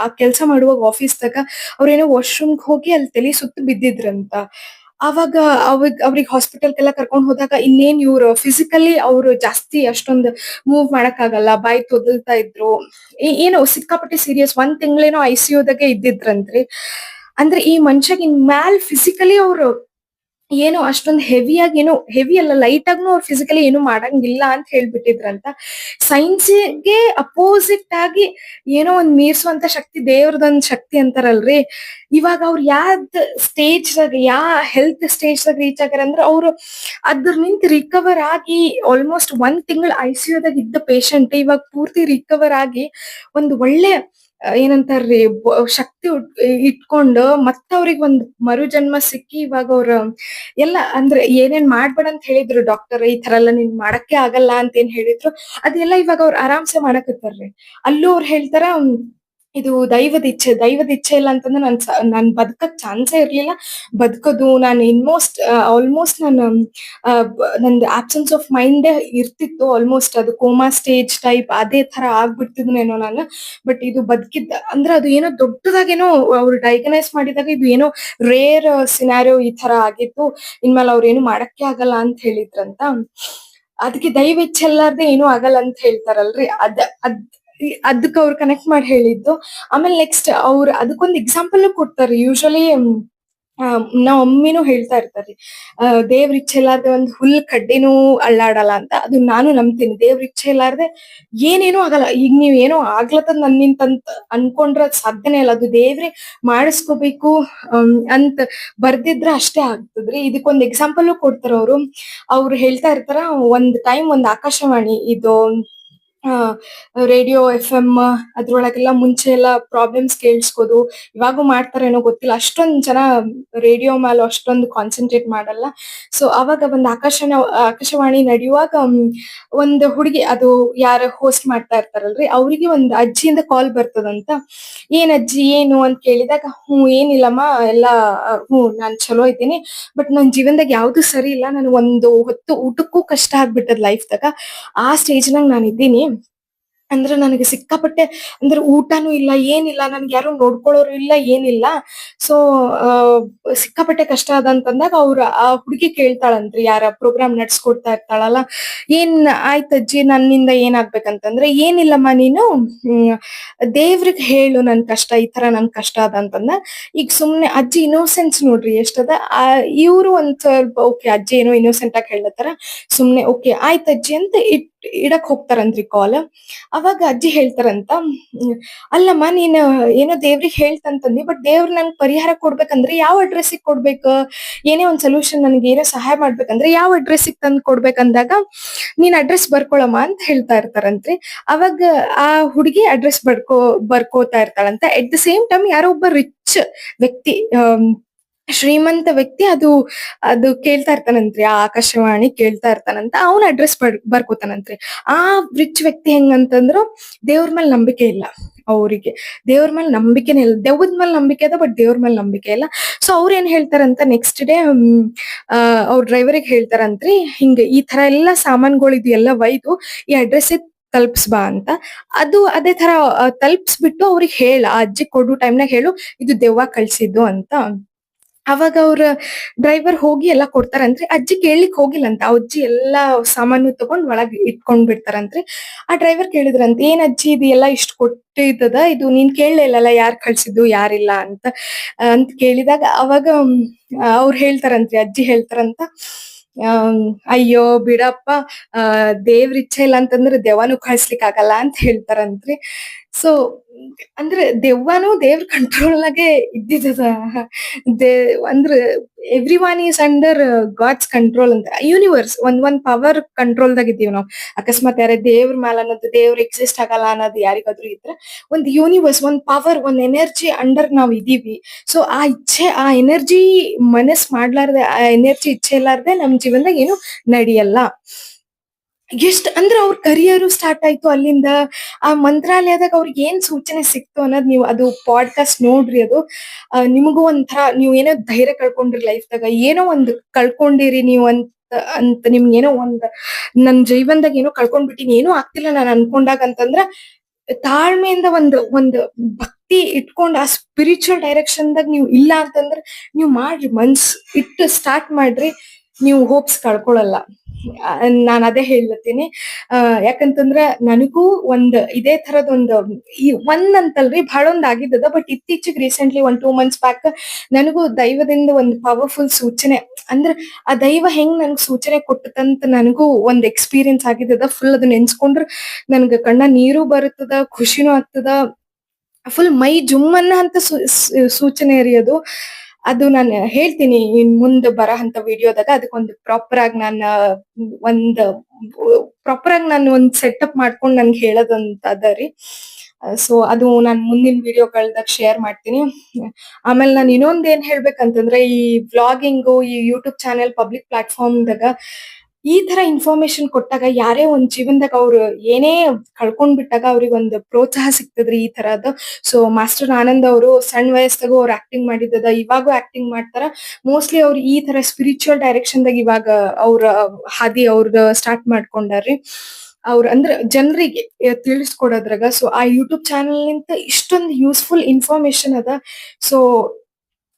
ಆ ಕೆಲ್ಸ ಮಾಡುವಾಗ ಆಫೀಸ್ದಾಗ ಅವ್ರೇನೋ ವಾಶ್ರೂಮ್‌ಗೆ ಹೋಗಿ ಅಲ್ಲಿ ತಲಿ ಸುತ್ತು ಬಿದ್ದಿದ್ರಂತ. ಅವಾಗ ಅವ್ರಿಗೆ ಹಾಸ್ಪಿಟಲ್‌ಗೆಲ್ಲ ಕರ್ಕೊಂಡ್ ಹೋದಾಗ ಇನ್ನೇನ್ ಇವ್ರು ಫಿಸಿಕಲಿ ಅವ್ರು ಜಾಸ್ತಿ ಅಷ್ಟೊಂದ್ ಮೂವ್ ಮಾಡಕ್ಕಾಗಲ್ಲ. ಬಾಯಿ ತೊದಲ್ತಾ ಇದ್ರು. ಏನೋ ಸಿಕ್ಕಾಪಟ್ಟೆ ಸೀರಿಯಸ್ 1 ತಿಂಗಳೇನೋ ಐಸಿಯುದಾಗೆ ಇದ್ದಿದ್ರಂತ್ರಿ. ಅಂದ್ರೆ ಈ ಮನುಷ್ಯಗ್ ಇನ್ ಮ್ಯಾಲ್ ಫಿಸಿಕಲಿ ಅವ್ರು ಏನೋ ಅಷ್ಟೊಂದ್ ಹೆವಿಯಾಗಿ ಏನೋ ಹೆವಿ ಅಲ್ಲ ಲೈಟ್ ಆಗ್ನು ಅವ್ರು ಫಿಸಿಕಲಿ ಏನು ಮಾಡಂಗಿಲ್ಲ ಅಂತ ಹೇಳ್ಬಿಟ್ಟಿದ್ರಂತ. ಸೈನ್ಸ್‌ಗೆ ಅಪೋಸಿಟ್ ಆಗಿ ಏನೋ ಒಂದ್ ಮೀರ್ಸುವಂತ ಶಕ್ತಿ ದೇವ್ರದೊಂದ್ ಶಕ್ತಿ ಅಂತಾರಲ್ರಿ. ಇವಾಗ ಅವ್ರು ಸ್ಟೇಜ್‌ದಾಗ ಹೆಲ್ತ್ ಸ್ಟೇಜ್‌ದಾಗ ರೀಚ್ ಆಗ್ಯಾರ ಅಂದ್ರ ಅವ್ರು ಅದ್ರಲಿಂತ್ ರಿಕವರ್ ಆಗಿ ಆಲ್‌ಮೋಸ್ಟ್ 1 ತಿಂಗಳು ಐಸಿಯುದಾಗ ಇದ್ದ ಪೇಷಂಟ್ ಇವಾಗ ಪೂರ್ತಿ ರಿಕವರ್ ಆಗಿ ಒಂದು ಒಳ್ಳೆ ಏನಂತಾರ್ರಿ ಶಕ್ತಿ ಇಟ್ಕೊಂಡು ಮತ್ತ ಅವ್ರಿಗ್ ಒಂದ್ ಮರುಜನ್ಮ ಸಿಕ್ಕಿ ಇವಾಗ ಅವ್ರ ಎಲ್ಲ ಅಂದ್ರೆ ಏನೇನ್ ಮಾಡ್ಬೇಡ ಅಂತ ಹೇಳಿದ್ರು ಡಾಕ್ಟರ್ ಈ ತರ ಎಲ್ಲ ನೀನ್ ಮಾಡಕ್ಕೆ ಆಗಲ್ಲ ಅಂತ ಏನ್ ಹೇಳಿದ್ರು ಅದೆಲ್ಲ ಇವಾಗ ಅವ್ರು ಆರಾಮ್ಸೆ ಮಾಡಕತ್ತಾರ್ರಿ. ಅಲ್ಲೂ ಅವ್ರು ಹೇಳ್ತಾರ ಇದು ದೈವದ ಇಚ್ಛೆ ಇಲ್ಲ ಅಂತಂದ್ರೆ ನಾನ್ ಬದುಕಕ್ ಚಾನ್ಸೇ ಇರ್ಲಿಲ್ಲ. ಬದುಕೋದು ನಾನು ಆಲ್ಮೋಸ್ಟ್ ನಾನು ನಂದು ಆಬ್ಸೆನ್ಸ್ ಆಫ್ ಮೈಂಡೇ ಇರ್ತಿತ್ತು. ಆಲ್ಮೋಸ್ಟ್ ಅದು ಕೋಮಾ ಸ್ಟೇಜ್ ಟೈಪ್ ಅದೇ ತರ ಆಗ್ಬಿಡ್ತಿದ್ನೇನೋ ನಾನು. ಬಟ್ ಇದು ಅಂದ್ರೆ ಅದು ಏನೋ ದೊಡ್ಡದಾಗೇನೋ ಅವ್ರು ಡಯಾಗ್ನೈಸ್ ಮಾಡಿದಾಗ ಇದು ಏನೋ ರೇರ್ ಸಿನಾರಿಯೋ ಈ ತರ ಆಗಿತ್ತು. ಇನ್ಮೇಲೆ ಅವ್ರೇನು ಮಾಡಕ್ಕೆ ಆಗಲ್ಲ ಅಂತ ಹೇಳಿದ್ರಂತ. ಅದಕ್ಕೆ ದೈವ ಇಚ್ಛೆ ಇರ್ಲಾರ್ದೆ ಏನೂ ಆಗಲ್ಲ ಅಂತ ಹೇಳ್ತಾರಲ್ರಿ. ಅದಕ್ಕೆ ಅವ್ರು ಕನೆಕ್ಟ್ ಮಾಡಿ ಹೇಳಿದ್ದು. ಆಮೇಲೆ ನೆಕ್ಸ್ಟ್ ಅವ್ರು ಅದಕ್ಕೊಂದು ಎಕ್ಸಾಂಪಲ್ ಕೊಡ್ತಾರೆ. ಯೂಶುವಲಿ ನಾವ್ ಮಮ್ಮಿನೂ ಹೇಳ್ತಾ ಇರ್ತಾರ್ರಿ. ದೇವ್ರ ಇಚ್ಛೆ ಇಲ್ಲಾರ್ದೆ ಒಂದ್ ಹುಲ್ ಕಡ್ಡಿನೂ ಅಳ್ಳಾಡಲ್ಲ ಅಂತ. ಅದು ನಾನು ನಂಬ್ತೀನಿ. ದೇವ್ರ ಇಚ್ಛೆ ಇಲ್ಲಾರ್ದೆ ಏನೇನೂ ಆಗಲ್ಲ. ಈಗ ನೀವ್ ಏನೋ ಆಗ್ಲತ್ತದ್ ನನ್ನಿಂತಂತ ಅನ್ಕೊಂಡ್ರ ಅದ್ ಸಾಧ್ಯನೇ ಇಲ್ಲ. ಅದು ದೇವ್ರೇ ಮಾಡಿಸ್ಕೋಬೇಕು ಅಂತ ಬರ್ದಿದ್ರ ಅಷ್ಟೇ ಆಗ್ತದ್ರಿ. ಇದಕ್ಕೊಂದ್ ಎಕ್ಸಾಂಪಲ್ ಕೊಡ್ತಾರ ಅವ್ರು. ಅವ್ರು ಹೇಳ್ತಾ ಇರ್ತಾರ ಒಂದ್ ಆಕಾಶವಾಣಿ ಇದು ರೇಡಿಯೋ FM ಅದ್ರೊಳಗೆಲ್ಲ ಮುಂಚೆ ಎಲ್ಲ ಪ್ರಾಬ್ಲಮ್ಸ್ ಕೇಳಿಸ್ಕೋದು. ಇವಾಗೂ ಮಾಡ್ತಾರೇನೋ ಗೊತ್ತಿಲ್ಲ. ಅಷ್ಟೊಂದ್ ಜನ ರೇಡಿಯೋ ಮೇಲೆ ಅಷ್ಟೊಂದು ಕಾನ್ಸಂಟ್ರೇಟ್ ಮಾಡಲ್ಲ. ಸೊ ಅವಾಗ ಒಂದ್ ಆಕಾಶವಾಣಿ ನಡೆಯುವಾಗ ಒಂದ್ ಹುಡುಗಿ ಅದು ಯಾರ ಹೋಸ್ಟ್ ಮಾಡ್ತಾ ಇರ್ತಾರಲ್ರಿ ಅವ್ರಿಗೆ ಒಂದ್ ಅಜ್ಜಿಯಿಂದ ಕಾಲ್ ಬರ್ತದಂತ. ಏನ್ ಅಜ್ಜಿ ಏನು ಅಂತ ಕೇಳಿದಾಗ ಏನಿಲ್ಲಮ್ಮ ಎಲ್ಲಾ ನಾನ್ ಚಲೋ ಇದ್ದೀನಿ. ಬಟ್ ನನ್ ಜೀವನದಾಗ ಯಾವ್ದು ಸರಿ ಇಲ್ಲ. ನನ್ ಒಂದು ಹೊತ್ತು ಊಟಕ್ಕೂ ಕಷ್ಟ ಆಗ್ಬಿಟ್ಟದ್ ಲೈಫ್ದಾಗ. ಆ ಸ್ಟೇಜ್ನಾಗ ನಾನ್ ಇದ್ದೀನಿ. ಅಂದ್ರೆ ನನಗೆ ಸಿಕ್ಕಾಪಟ್ಟೆ ಅಂದ್ರೆ ಊಟನೂ ಇಲ್ಲ ಏನಿಲ್ಲ. ನನ್ಗೆ ಯಾರು ನೋಡ್ಕೊಳ್ಳೋರು ಇಲ್ಲ ಏನಿಲ್ಲ. ಸೊ ಸಿಕ್ಕಾಪಟ್ಟೆ ಕಷ್ಟ ಅದಂತಂದಾಗ ಆ ಹುಡುಗಿ ಕೇಳ್ತಾಳಂತ್ರಿ ಯಾರ ಪ್ರೋಗ್ರಾಮ್ ನಡ್ಸ್ಕೊಡ್ತಾ ಇರ್ತಾಳಲ್ಲ. ಆಯ್ತಜ್ಜಿ ನನ್ನಿಂದ ಏನಾಗ್ಬೇಕಂತಂದ್ರೆ ಏನಿಲ್ಲಮ್ಮ ನೀನು ದೇವ್ರಿಗ್ ಹೇಳು ನನ್ ಕಷ್ಟ ಈ ತರ ನನ್ ಕಷ್ಟ ಅದಂತಂದ. ಈಗ ಸುಮ್ನೆ ಅಜ್ಜಿ ಇನ್ನೋಸೆನ್ಸ್ ನೋಡ್ರಿ ಎಷ್ಟದ. ಇವ್ರು ಒಂದ್ ಸ್ವಲ್ಪ ಓಕೆ ಅಜ್ಜಿ ಏನೋ ಇನ್ನೋಸೆಂಟ್ ಆಗಿ ಹೇಳತ್ತಾರ. ಸುಮ್ನೆ ಓಕೆ ಆಯ್ತಜ್ಜಿ ಅಂತ ಇಡಕ್ ಹೋಗ್ತಾರಂತ್ರಿ ಕಾಲ್. ಅವಾಗ ಅಜ್ಜಿ ಹೇಳ್ತಾರಂತ ಅಲ್ಲಮ್ಮ ನೀನ್ ಏನೋ ದೇವ್ರಿಗ್ ಹೇಳ್ತಂತಂದಿ. ಬಟ್ ದೇವ್ರ ನಂಗ್ ಪರಿಹಾರ ಕೊಡ್ಬೇಕಂದ್ರೆ ಯಾವ ಅಡ್ರೆಸ್ಸಿಗೆ ಕೊಡ್ಬೇಕು. ಏನೇ ಒಂದ್ ಸೊಲ್ಯೂಷನ್ ನನ್ಗೆ ಏನೋ ಸಹಾಯ ಮಾಡ್ಬೇಕಂದ್ರೆ ಯಾವ ಅಡ್ರೆಸ್ಸಿಗೆ ತಂದ್ ಕೊಡ್ಬೇಕಂದಾಗ ನೀನ್ ಅಡ್ರೆಸ್ ಬರ್ಕೊಳಮ್ಮ ಅಂತ ಹೇಳ್ತಾ ಇರ್ತಾರಂತ್ರಿ. ಅವಾಗ ಆ ಹುಡುಗಿ ಅಡ್ರೆಸ್ ಬರ್ಕೋತಾ ಇರ್ತಾಳಂತ. ಎಟ್ ದ ಸೇಮ್ ಟೈಮ್ ಯಾರೋ ಒಬ್ಬ ರಿಚ್ ವ್ಯಕ್ತಿ ಶ್ರೀಮಂತ ವ್ಯಕ್ತಿ ಅದು ಕೇಳ್ತಾ ಇರ್ತಾನಂತ್ರಿ. ಆ ಆಕಾಶವಾಣಿ ಕೇಳ್ತಾ ಇರ್ತಾನಂತ. ಅವ್ನ ಅಡ್ರೆಸ್ ಬರ್ಕೋತಾನಂತ್ರಿ. ಆ ರಿಚ್ ವ್ಯಕ್ತಿ ಹೆಂಗಂತಂದ್ರು ದೇವ್ರ ಮೇಲೆ ನಂಬಿಕೆ ಇಲ್ಲ ಅವ್ರಿಗೆ. ದೇವ್ರ ಮೇಲೆ ನಂಬಿಕೆನೇ ಇಲ್ಲ. ದೆವ್ವದ ಮೇಲೆ ನಂಬಿಕೆ ಅದ ಬಟ್ ದೇವ್ರ ಮೇಲೆ ನಂಬಿಕೆ ಇಲ್ಲ. ಸೊ ಅವ್ರ ಏನ್ ಹೇಳ್ತಾರಂತ ನೆಕ್ಸ್ಟ್ ಡೇ ಅವ್ರ ಡ್ರೈವರಿಗೆ ಹೇಳ್ತಾರಂತ್ರಿ ಹಿಂಗ ಈ ತರ ಎಲ್ಲಾ ಸಾಮಾನುಗಳು ಇದು ಎಲ್ಲ ಒಯ್ದು ಈ ಅಡ್ರೆಸ್ಸಿಗೆ ತಲುಪಿಸ್ಬಾ ಅಂತ. ಅದೇ ತರ ತಲುಪಿಸ್ಬಿಟ್ಟು ಅವ್ರಿಗೆ ಆ ಅಜ್ಜಿ ಕೊಡೋ ಟೈಮ್ನಾಗ ಹೇಳು ಇದು ದೆವ್ವ ಕಳ್ಸಿದ್ದು ಅಂತ. ಅವಾಗ ಅವ್ರ ಡ್ರೈವರ್ ಹೋಗಿ ಎಲ್ಲಾ ಕೊಡ್ತಾರಂತ್ರಿ. ಅಜ್ಜಿ ಕೇಳ್ಲಿಕ್ ಹೋಗಿಲ್ಲಂತ. ಆ ಅಜ್ಜಿ ಎಲ್ಲಾ ಸಾಮಾನು ತಗೊಂಡ್ ಒಳಗ್ ಇಟ್ಕೊಂಡ್ ಬಿಡ್ತಾರಂತ್ರಿ. ಆ ಡ್ರೈವರ್ ಕೇಳಿದ್ರಂತ ಏನ್ ಅಜ್ಜಿ ಇದು ಎಲ್ಲಾ ಇಷ್ಟ್ ಕೊಟ್ಟಿದ್ದದ ಇದು ನೀನ್ ಕೇಳಲೇ ಇಲ್ಲಲ್ಲ ಯಾರ್ ಕಳ್ಸಿದ್ದು ಯಾರಿಲ್ಲ ಅಂತ ಕೇಳಿದಾಗ ಅವಾಗ ಅವ್ರು ಹೇಳ್ತಾರಂತ್ರಿ ಅಜ್ಜಿ ಹೇಳ್ತಾರಂತ ಅಯ್ಯೋ ಬಿಡಪ್ಪ ದೇವ್ರ ಇಚ್ಛೆ ಇಲ್ಲ ಅಂತಂದ್ರೆ ದೆವ್ವನೂ ಕಳ್ಸ್ಲಿಕ್ ಆಗಲ್ಲ ಅಂತ ಹೇಳ್ತಾರಂತ್ರಿ. ಸೊ ಅಂದ್ರೆ ದೆವ್ವನೂ ದೇವ್ರ ಕಂಟ್ರೋಲ್ನಾಗೆ ಇದ್ದಿದ್ದದ. ಅಂದ್ರೆ every one is under god's control ಅಂತ. ಯೂನಿವರ್ಸ್ ಒಂದ್ ಪವರ್ ಕಂಟ್ರೋಲ್ದಾಗ ಇದ್ದೀವಿ ನಾವು. ಅಕಸ್ಮಾತ್ ಯಾರೇ ದೇವ್ರ ಮ್ಯಾಲ ಅನ್ನೋದು ದೇವ್ರ ಎಕ್ಸಿಸ್ಟ್ ಆಗಲ್ಲ ಅನ್ನೋದು ಯಾರಿಗಾದ್ರೂ ಇದ್ರೆ ಒಂದ್ ಯೂನಿವರ್ಸ್ ಒಂದ್ ಪವರ್ ಒಂದ್ ಎನರ್ಜಿ ಅಂಡರ್ ನಾವ್ ಇದೀವಿ. ಸೊ ಆ ಎನರ್ಜಿ ಮಾಡ್ಲಾರ್ದೆ ಆ ಎನರ್ಜಿ ಇಚ್ಛೆ ಇರ್ಲಾರ್ದೆ ನಮ್ ಜೀವನದಾಗ ಏನು ನಡೆಯಲ್ಲ. ಅಂದ್ರೆ ಅವ್ರ ಕರಿಯರು ಸ್ಟಾರ್ಟ್ ಆಯ್ತು ಅಲ್ಲಿಂದ. ಆ ಮಂತ್ರಾಲಯದಾಗ ಅವ್ರಿಗೆ ಏನ್ ಸೂಚನೆ ಸಿಕ್ತು ಅನ್ನೋದ್ ನೀವು ಅದು ಪಾಡ್ಕಾಸ್ಟ್ ನೋಡ್ರಿ. ಅದು ನಿಮಗೂ ಒಂಥರ ನೀವ್ ಏನೋ ಧೈರ್ಯ ಕಳ್ಕೊಂಡ್ರಿ ಲೈಫ್ದಾಗ ಏನೋ ಒಂದ್ ಕಳ್ಕೊಂಡಿರಿ ನೀವು ಅಂತ ಅಂತ ನಿಮ್ಗೇನೋ ಒಂದ್ ನನ್ ಜೀವನದಾಗ ಏನೋ ಕಳ್ಕೊಂಡ್ಬಿಟ್ಟಿನಿ, ಏನೂ ಆಗ್ತಿಲ್ಲ ನಾನ್ ಅನ್ಕೊಂಡಾಗ ಅಂತಂದ್ರ ತಾಳ್ಮೆಯಿಂದ ಒಂದ್ ಭಕ್ತಿ ಇಟ್ಕೊಂಡ್ ಆ ಸ್ಪಿರಿಚುವಲ್ ಡೈರೆಕ್ಷನ್‌ದಾಗ ನೀವ್ ಇಲ್ಲ ಅಂತಂದ್ರ ನೀವ್ ಮಾಡ್ರಿ, ಮನ್ಸ್ ಇಟ್ಟು ಸ್ಟಾರ್ಟ್ ಮಾಡ್ರಿ. ನೀವು ಹೋಪ್ಸ್ ಕಳ್ಕೊಳಲ್ಲ. ನಾನ್ ಅದೇ ಹೇಳತ್ತೀನಿ. ಯಾಕಂತಂದ್ರ ನನಗೂ ಇದೇ ತರದೊಂದ್ ಒಂದಂತಲ್ರಿ ಭಾಳೊಂದ್ ಆಗಿದ್ದದ. ಬಟ್ ಇತ್ತೀಚಿಗ್ ರೀಸೆಂಟ್ಲಿ 2 ಮಂತ್ಸ್ ಬ್ಯಾಕ್ ನನಗೂ ದೈವದಿಂದ ಒಂದ್ ಪವರ್‌ಫುಲ್ ಸೂಚನೆ, ಅಂದ್ರ ಆ ದೈವ ಹೆಂಗ್ ನಂಗ್ ಸೂಚನೆ ಕೊಟ್ಟತಂತ ನನಗೂ ಒಂದ್ ಎಕ್ಸ್‌ಪೀರಿಯನ್ಸ್ ಆಗಿದ್ದದ. ಫುಲ್ ಅದ್ ನೆನ್ಸ್ಕೊಂಡ್ರ ನನ್ಗ ಕಣ್ಣಾಗ್ ನೀರೂ ಬರ್ತದ, ಖುಷಿನೂ ಆಗ್ತದ. ಫುಲ್ ಮೈ ಜುಮ್ ಅನ್ನೋ ಸೂಚನೆ ರೀ ಅದು. ಅದು ನಾನು ಹೇಳ್ತೀನಿ ಇನ್ ಮುಂದ್ ಬರಹಂತ ವಿಡಿಯೋದಾಗ. ಅದಕ್ಕೊಂದು ಒಂದ್ ಪ್ರಾಪರ್ ಆಗಿ ಒಂದ್ ಸೆಟಪ್ ಮಾಡ್ಕೊಂಡ್ ನನ್ಗ್ ಹೇಳೋದಂತ ಅದ ರೀ. ಸೊ ಅದು ನಾನ್ ಮುಂದಿನ ವಿಡಿಯೋಗಳ್ದಾಗ ಶೇರ್ ಮಾಡ್ತೀನಿ. ಆಮೇಲೆ ನಾನ್ ಇನ್ನೊಂದ್ ಏನ್ ಹೇಳ್ಬೇಕಂತಂದ್ರೆ, ಈ ವ್ಲಾಗಿಂಗು, ಈ ಯೂಟ್ಯೂಬ್ ಚಾನೆಲ್, ಪಬ್ಲಿಕ್ ಪ್ಲಾಟ್‌ಫಾರ್ಮ್‌ದಾಗ ಈ ತರ ಇನ್ಫಾರ್ಮೇಶನ್ ಕೊಟ್ಟಾಗ ಯಾರೇ ಒಂದ್ ಜೀವನದಾಗ ಅವ್ರು ಏನೇ ಕಳ್ಕೊಂಡ್ ಬಿಟ್ಟಾಗ ಅವ್ರಿಗೊಂದ್ ಪ್ರೋತ್ಸಾಹ ಸಿಗ್ತದ್ರಿ ಈ ತರದ್ದು. ಸೊ ಮಾಸ್ಟರ್ ಆನಂದ್ ಅವರು ಸಣ್ಣ ವಯಸ್ಸಾಗೂ ಅವ್ರು ಆಕ್ಟಿಂಗ್ ಮಾಡಿದ್ದದ, ಇವಾಗೂ ಆಕ್ಟಿಂಗ್ ಮಾಡ್ತಾರ. ಮೋಸ್ಟ್ಲಿ ಅವ್ರು ಈ ತರ ಸ್ಪಿರಿಚುವಲ್ ಡೈರೆಕ್ಷನ್‌ದಾಗ ಇವಾಗ ಅವ್ರ ಹಾದಿ ಅವ್ರ್ದ ಸ್ಟಾರ್ಟ್ ಮಾಡ್ಕೊಂಡಾರ್ರಿ. ಅಂದ್ರ ಜನರಿಗೆ ತಿಳಿಸ್ಕೊಡೋದ್ರಾಗ. ಸೊ ಆ ಯೂಟ್ಯೂಬ್ ಚಾನೆಲ್‌ಲಿಂತ ಇಷ್ಟೊಂದ್ ಯೂಸ್‌ಫುಲ್ ಇನ್ಫಾರ್ಮೇಶನ್ ಅದ. ಸೊ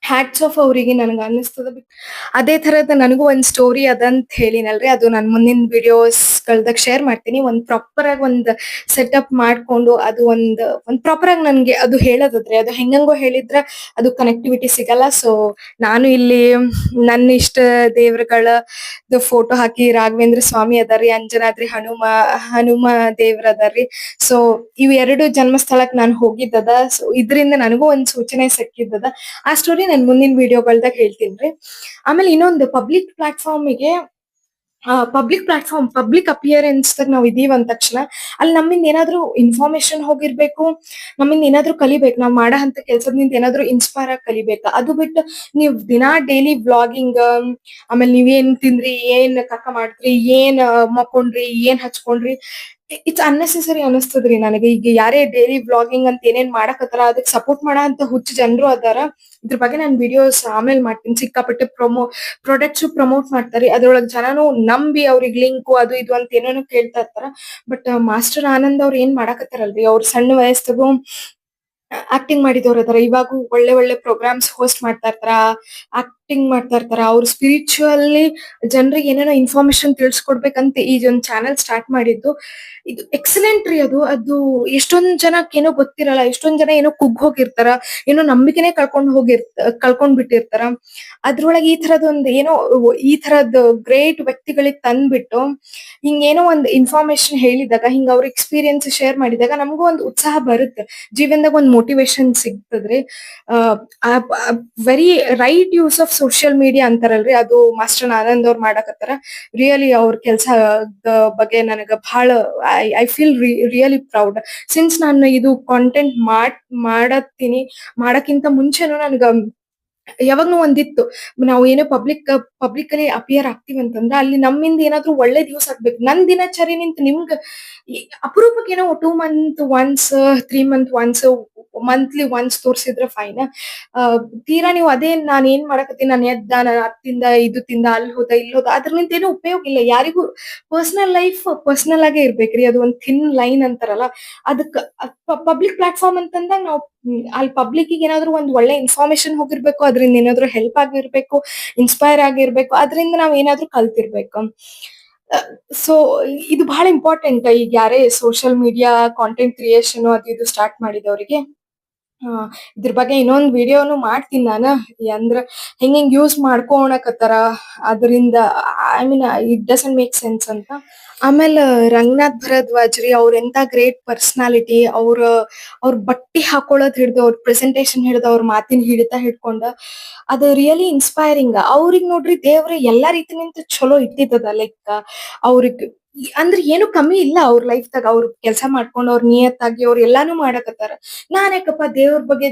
ಹ್ಯಾಟ್ಸ್ ಆಫ್ ಅವ್ರಿಗೆ ನನಗ ಅನ್ನಿಸ್ತದ. ಅದೇ ತರದ ನನಗೂ ಒಂದ್ ಸ್ಟೋರಿ ಅದಂತ ಹೇಳಿನಲ್ರಿ, ಅದು ನಾನ್ ಮುಂದಿನ ವಿಡಿಯೋಸ್‌ಗಳ್ದಾಗ ಶೇರ್ ಮಾಡ್ತೀನಿ. ಒಂದ್ ಸೆಟಪ್ ಮಾಡ್ಕೊಂಡು ಅದು ಒಂದ್ ಪ್ರಾಪರ್ ಆಗಿ ನನ್ಗೆ ಅದು ಹೇಳೋದದ್ರಿ. ಅದು ಹೆಂಗಂಗೋ ಹೇಳಿದ್ರ ಅದು ಕನೆಕ್ಟಿವಿಟಿ ಸಿಗಲ್ಲ. ಸೊ ನಾನು ಇಲ್ಲಿ ನನ್ನ ಇಷ್ಟ ದೇವ್ರಗಳದ್ದು ಫೋಟೋ ಹಾಕಿ, ರಾಘವೇಂದ್ರ ಸ್ವಾಮಿ ಅದಾರ್ರಿ, ಅಂಜನಾದ್ರಿ ಹನುಮ ದೇವ್ರ ಅದಾರ್ರಿ. ಸೊ ಇವ್ 2 ಜನ್ಮಸ್ಥಳಕ್ ನಾನ್ ಹೋಗಿದ್ದದ. ಸೊ ಇದ್ರಿಂದ ನನಗೂ ಒಂದ್ ಸೂಚನೆ ಸಿಕ್ಕಿದ್ದದ. ಆ ಸ್ಟೋರಿ ನಾನ್ ಮುಂದಿನ ವಿಡಿಯೋಗಳ್ದಾಗ ಹೇಳ್ತೀನ್ರಿ. ಆಮೇಲೆ ಇನ್ನೊಂದು ಪಬ್ಲಿಕ್ ಅಪಿಯರೆನ್ಸ್‌ದಾಗ ನಾವ್ ಇದೀವ್ ಅಂದ ತಕ್ಷಣ ಅಲ್ಲಿ ನಮ್ಮಿಂದ ಏನಾದ್ರು ಇನ್ಫಾರ್ಮೇಶನ್ ಹೋಗಿರ್ಬೇಕು, ನಮ್ಮಿಂದ ಏನಾದ್ರು ಕಲಿಬೇಕು, ನಾವ್ ಮಾಡಹಂತ ಕೆಲ್ಸದಿಂದ ಏನಾದ್ರು ಇನ್ಸ್ಪೈರ್ ಆಗಿ ಕಲಿಬೇಕು. ಅದು ಬಿಟ್ಟು ನೀವ್ ದಿನಾ ಡೈಲಿ ವ್ಲಾಗಿಂಗ್, ಆಮೇಲೆ ನೀವೇನ್ ತಿಂದ್ರಿ, ಏನ್ ಕಕ್ಕ ಮಾಡಿದ್ರಿ, ಏನ್ ಮಕ್ಕೊಂಡ್ರಿ, ಏನ್ ಹಚ್ಕೊಂಡ್ರಿ, ಇಟ್ಸ್ ಅನ್ನೆಸೆಸರಿ ಅನಸ್ತದ್ರಿ ನನಗೆ. ಈಗ ಯಾರೇ ಡೈಲಿ ವ್ಲಾಗಿಂಗ್ ಅಂತ ಏನೇನ್ ಮಾಡಕತ್ತಾರ ಅದಕ್ ಸಪೋರ್ಟ್ ಮಾಡೋ ಹುಚ್ಚ ಜನರು ಅದಾರ. ಇದ್ರ ಬಗ್ಗೆ ನಾನ್ ವಿಡಿಯೋಸ್ ಆಮೇಲೆ ಮಾಡ್ತೀನಿ. ಸಿಕ್ಕಾಪಟ್ಟೆ ಪ್ರಾಡಕ್ಟ್ಸ್ ಪ್ರಮೋಟ್ ಮಾಡ್ತಾರಿ, ಅದ್ರೊಳಗ್ ಜನನು ನಂಬಿ ಅವ್ರಿಗೆ ಲಿಂಕು ಅದು ಇದು ಅಂತ ಏನೇನೋ ಕೇಳ್ತಾ ಇರ್ತಾರ. ಬಟ್ ಮಾಸ್ಟರ್ ಆನಂದ್ ಅವ್ರ ಏನ್ ಮಾಡಾಕತ್ತಾರಲ್ರಿ, ಅವ್ರ ಸಣ್ಣ ವಯಸ್ಸಾಗೂ ಆಕ್ಟಿಂಗ್ ಮಾಡಿದವ್ರು ಅದಾರ. ಇವಾಗೂ ಒಳ್ಳೆ ಒಳ್ಳೆ ಪ್ರೋಗ್ರಾಮ್ಸ್ ಹೋಸ್ಟ್ ಮಾಡ್ತಾ ಇರ್ತಾರ, ಆಕ್ಟಿಂಗ್ ಮಾಡ್ತಾ ಇರ್ತಾರ. ಅವ್ರು ಸ್ಪಿರಿಚುವಲಿ ಜನರಿಗೆ ಏನೇನೋ ಇನ್ಫಾರ್ಮೇಶನ್ ತಿಳಿಸ್ಕೊಡ್ಬೇಕಂತ ಈ ಒಂದ್ ಚಾನೆಲ್ ಸ್ಟಾರ್ಟ್ ಮಾಡಿದ್ದು ಇದು ಎಕ್ಸಲೆಂಟ್ ರೀ. ಅದು ಎಷ್ಟೊಂದ್ ಜನಕ್ಕೇನೋ ಗೊತ್ತಿರಲ್ಲ, ಎಷ್ಟೊಂದ್ ಜನ ಏನೋ ಕುಗ್ಗ್ ಹೋಗಿರ್ತಾರ, ಏನೋ ನಂಬಿಕೆನೆ ಕಳ್ಕೊಂಡ್ ಬಿಟ್ಟಿರ್ತಾರ. ಅದ್ರೊಳಗೆ ಈ ತರದ್ ಗ್ರೇಟ್ ವ್ಯಕ್ತಿಗಳಿಗೆ ತಂದ್ಬಿಟ್ಟು ಹಿಂಗೇನೋ ಒಂದ್ ಇನ್ಫಾರ್ಮೇಶನ್ ಹೇಳಿದಾಗ, ಹಿಂಗ ಅವ್ರ ಎಕ್ಸ್ಪೀರಿಯನ್ಸ್ ಶೇರ್ ಮಾಡಿದಾಗ ನಮಗೂ ಒಂದ್ ಉತ್ಸಾಹ ಬರುತ್ತೆ, ಜೀವನದಾಗ ಒಂದ್ ಮೋಟಿವೇಶನ್ ಸಿಗ್ತದ್ರಿ. Very right use of social media ಅಂತಾರಲ್ರಿ, ಅದು ಮಾಸ್ಟರ್ ಆನಂದ್ ಅವ್ರು ಮಾಡಕತ್ತಾರ. ರಿಯಲಿ ಅವ್ರ ಕೆಲ್ಸದ ಬಗ್ಗೆ ನನಗ ಬಹಳ I feel really proud. Since ನಾನು ಇದು ಕಾಂಟೆಂಟ್ ಮಾಡಕ್ಕಿಂತ ಮುಂಚೆನೂ ನನ್ಗ ಯಾವಾಗ್ಲೂ ಒಂದಿತ್ತು, ನಾವು ಏನೋ ಪಬ್ಲಿಕಲಿ ಅಪಿಯರ್ ಆಗ್ತೀವಿ ಅಂತಂದ್ರ ಅಲ್ಲಿ ನಮ್ಮಿಂದ ಏನಾದ್ರು ಒಳ್ಳೇದ್ ಯೂಸ್ ಆಗ್ಬೇಕು. ನನ್ ದಿನಚರಿ ನಿಂತ ನಿಮ್ಗ ಅಪರೂಪಕ್ಕೆ ಏನೋ 2 month once, 3 month once, monthly once ತೋರ್ಸಿದ್ರ ಫೈನ್. ತೀರಾ ನೀವು ಅದೇ ನಾನ್ ಏನ್ ಮಾಡಕತ್ತೀನಿ, ನಾನ್ ಎದ್ದ, ನಾನ್ ಅದ್ ತಿಂದ, ಇದು ತಿಂದ, ಅಲ್ಲಿ ಹೋದ, ಇಲ್ಲಿ ಹೋದ, ಅದ್ರಲಿಂತ ಏನೂ ಉಪಯೋಗ ಇಲ್ಲ ಯಾರಿಗೂ. ಪರ್ಸನಲ್ ಲೈಫ್ ಪರ್ಸನಲ್ ಆಗೇ ಇರ್ಬೇಕ್ರಿ. ಅದು ಒಂದ್ ಥಿನ್ ಲೈನ್ ಅಂತಾರಲ್ಲ, ಅದಕ್ಕ ಪಬ್ಲಿಕ್ ಪ್ಲಾಟ್‌ಫಾರ್ಮ್ ಅಂತಂದಾಗ ನಾವು ಅಲ್ಲಿ ಪಬ್ಲಿಕ್ಕಿಗೆ ಏನಾದ್ರು ಒಂದ್ ಒಳ್ಳೆ ಇನ್ಫಾರ್ಮೇಶನ್ ಹೋಗಿರ್ಬೇಕು, ಅದ್ರಿಂದ ಏನಾದ್ರು ಹೆಲ್ಪ್ ಆಗಿರ್ಬೇಕು, ಇನ್ಸ್ಪೈರ್ ಆಗಿರ್ಬೇಕು, ಅದ್ರಿಂದ ನಾವ್ ಏನಾದ್ರು ಕಲ್ತಿರ್ಬೇಕು. ಸೊ ಇದು ಬಹಳ ಇಂಪಾರ್ಟೆಂಟ್. ಈಗ ಯಾರೇ ಸೋಷಿಯಲ್ ಮೀಡಿಯಾ ಕಾಂಟೆಂಟ್ ಕ್ರಿಯೇಷನ್ ಅದು ಇದು ಸ್ಟಾರ್ಟ್ ಮಾಡಿದವ್ರಿಗೆ. ಇದ್ರ ಬಗ್ಗೆ ಇನ್ನೊಂದ್ ವಿಡಿಯೋನು ಮಾಡ್ತೀನಿ ನಾನು. ಅಂದ್ರ ಹೆಂಗ್ ಯೂಸ್ ಮಾಡ್ಕೊಳಕತ್ತಾರ, ಅದರಿಂದ I mean it doesn't make sense ಅಂತ. ಆಮೇಲೆ ರಂಗನಾಥ್ ಭರದ್ವಾಜ್ ರೀ, ಅವ್ರ ಎಂತ ಗ್ರೇಟ್ ಪರ್ಸನಾಲಿಟಿ. ಅವ್ರ ಬಟ್ಟಿ ಹಾಕೊಳ್ಳೋದ್ ಹಿಡ್ದು, ಅವ್ರ ಪ್ರೆಸೆಂಟೇಶನ್ ಹಿಡ್ದು, ಅವ್ರ ಮಾತಿನ ಹಿಡಿತ ಹಿಡ್ಕೊಂಡ ಅದು ರಿಯಲಿ ಇನ್ಸ್ಪೈರಿಂಗ್. ಅವ್ರಿಗ್ ನೋಡ್ರಿ ದೇವ್ರ ಎಲ್ಲಾ ರೀತಿನಿಂತ ಚಲೋ ಇಟ್ಟಿದ್ದದ. ಲೈಕ್ ಅವ್ರಿಗ್ ಅಂದ್ರೆ ಏನು ಕಮ್ಮಿ ಇಲ್ಲ ಅವ್ರ ಲೈಫ್‌ದಾಗ. ಅವ್ರು ಕೆಲ್ಸ ಮಾಡ್ಕೊಂಡ್ ಅವ್ರ ನಿಯತ್ತಾಗಿ ಅವ್ರ ಎಲ್ಲಾನು ಮಾಡಕತ್ತಾರ. ನಾನ್ ಯಾಕಪ್ಪ ದೇವ್ರ ಬಗ್ಗೆ